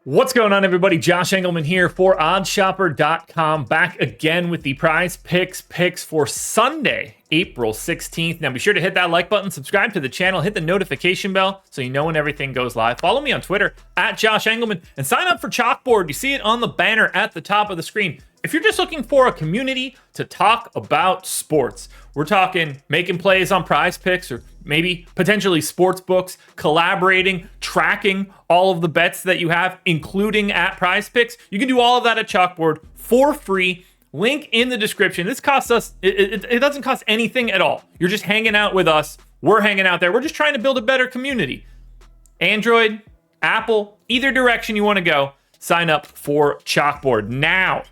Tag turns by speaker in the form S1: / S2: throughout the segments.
S1: What's going on, everybody? Josh Engelman here for OddsShopper.com, back again with the PrizePicks picks for Sunday, April 16th. Now, be sure to hit that like button, subscribe to the channel, hit the notification bell so you know when everything goes live. Follow me on Twitter at Josh Engelman and sign up for Chalkboard. You see it on the banner at the top of the screen. If you're just looking for a community to talk about sports, we're talking making plays on PrizePicks or maybe potentially sports books, collaborating, tracking all of the bets that you have, including at PrizePicks. You can do all of that at Chalkboard for free. Link in the description. This costs us, it doesn't cost anything at all. You're just hanging out with us. We're hanging out there. We're just trying to build a better community. Android, Apple, either direction you want to go, sign up for Chalkboard. Now,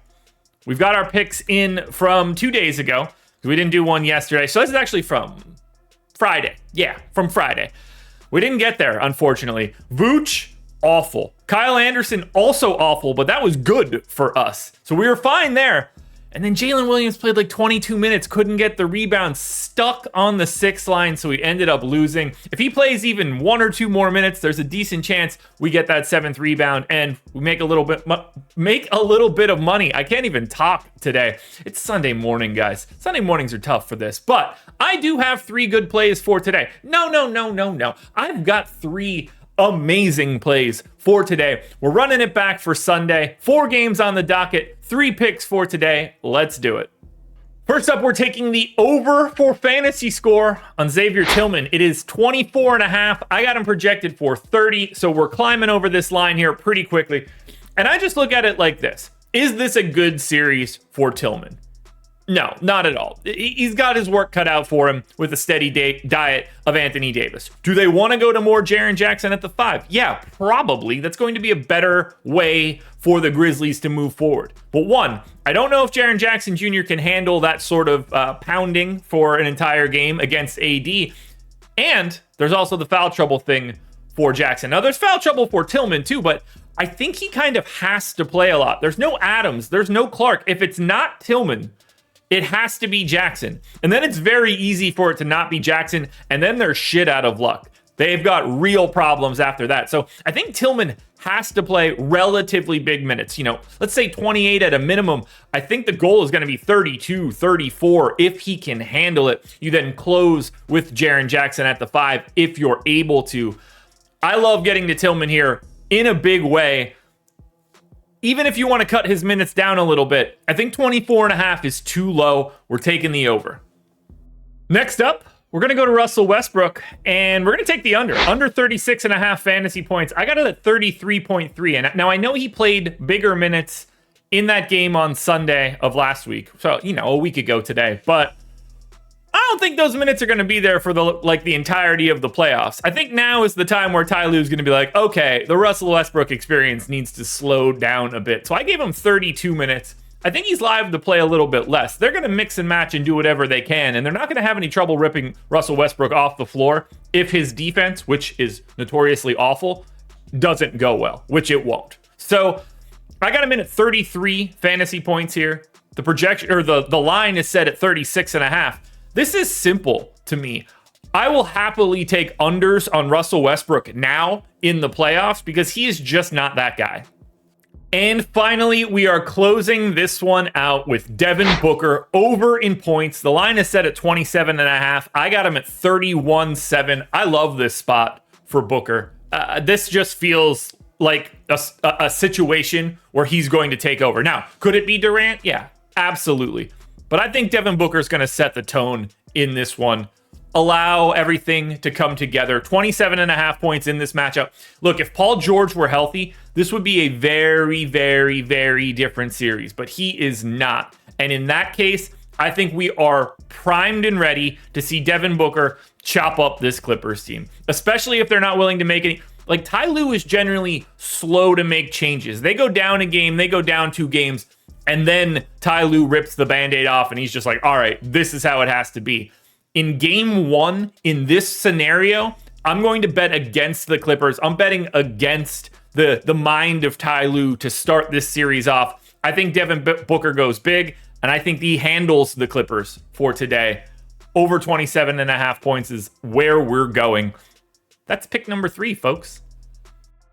S1: we've got our picks in from 2 days ago. We didn't do one yesterday. So this is actually from Friday. Yeah, from Friday. We didn't get there, unfortunately. Vooch, awful. Kyle Anderson, also awful, but that was good for us. So we were fine there. And then Jalen Williams played like 22 minutes, couldn't get the rebound, stuck on the 6th line, so we ended up losing. If he plays even 1 or 2 more minutes, there's a decent chance we get that 7th rebound and we make a little bit of money. I can't even talk today. It's Sunday morning, guys. Sunday mornings are tough for this, but I do have 3 good plays for today. No. I've got 3 amazing plays for today. We're running it back for Sunday. 4 games on the docket, 3 picks for today. Let's do it. First up, we're taking the over for fantasy score on XAVIER TILLMAN. It is 24.5. I got him projected for 30, so we're climbing over this line here pretty quickly. And I just look at it like this. Is this a good series for Tillman? No, not at all. He's got his work cut out for him with a steady diet of Anthony Davis. Do they want to go to more Jaren Jackson at the 5? Yeah, probably. That's going to be a better way for the Grizzlies to move forward. But one, I don't know if Jaren Jackson Jr. can handle that sort of pounding for an entire game against AD. And there's also the foul trouble thing for Jackson. Now, there's foul trouble for Tillman too, but I think he kind of has to play a lot. There's no Adams. There's no Clark. If it's not Tillman, it has to be Jackson. And then it's very easy for it to not be Jackson. And then they're shit out of luck. They've got real problems after that. So I think Tillman has to play relatively big minutes. You know, let's say 28 at a minimum. I think the goal is going to be 32, 34 if he can handle it. You then close with Jaren Jackson at the 5 if you're able to. I love getting to Tillman here in a big way. Even if you want to cut his minutes down a little bit, I think 24.5 is too low. We're taking the over. Next up, we're going to go to Russell Westbrook, and we're going to take the under 36.5 fantasy points. I got it at 33.3. And now I know he played bigger minutes in that game on Sunday of last week. So, you know, a week ago today, but I don't think those minutes are going to be there for the entirety of the playoffs. I think now is the time where Ty Lue is going to be like, okay, the Russell Westbrook experience needs to slow down a bit. So I gave him 32 minutes. I think he's live to play a little bit less. They're going to mix and match and do whatever they can, and they're not going to have any trouble ripping Russell Westbrook off the floor if his defense, which is notoriously awful, doesn't go well, which it won't. So I got him in at 33 fantasy points here. The projection or the line is set at 36.5. This is simple to me. I will happily take unders on Russell Westbrook now in the playoffs because he is just not that guy. And finally, we are closing this one out with Devin Booker over in points. The line is set at 27.5. I got him at 31.7. I love this spot for Booker. This just feels like a situation where he's going to take over. Now, could it be Durant? Yeah, absolutely. But I think Devin Booker is going to set the tone in this one. Allow everything to come together. 27.5 points in this matchup. Look, if Paul George were healthy, this would be a very, very, very different series. But he is not. And in that case, I think we are primed and ready to see Devin Booker chop up this Clippers team. Especially if they're not willing to make any... Like, Ty Lue is generally slow to make changes. They go down a game, they go down 2 games. And then Ty Lue rips the Band-Aid off and he's just like, all right, this is how it has to be. In game 1, in this scenario, I'm going to bet against the Clippers. I'm betting against the mind of Ty Lue to start this series off. I think Devin Booker goes big, and I think he handles the Clippers for today. Over 27.5 points is where we're going. That's pick number 3, folks.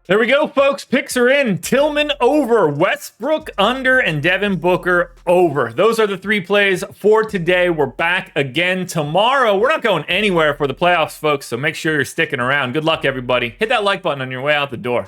S1: There we go, folks. Picks are in. Tillman over, Westbrook under, and Devin Booker over. Those are the 3 plays for today. We're back again tomorrow. We're not going anywhere for the playoffs, folks, so make sure you're sticking around. Good luck, everybody. Hit that like button on your way out the door.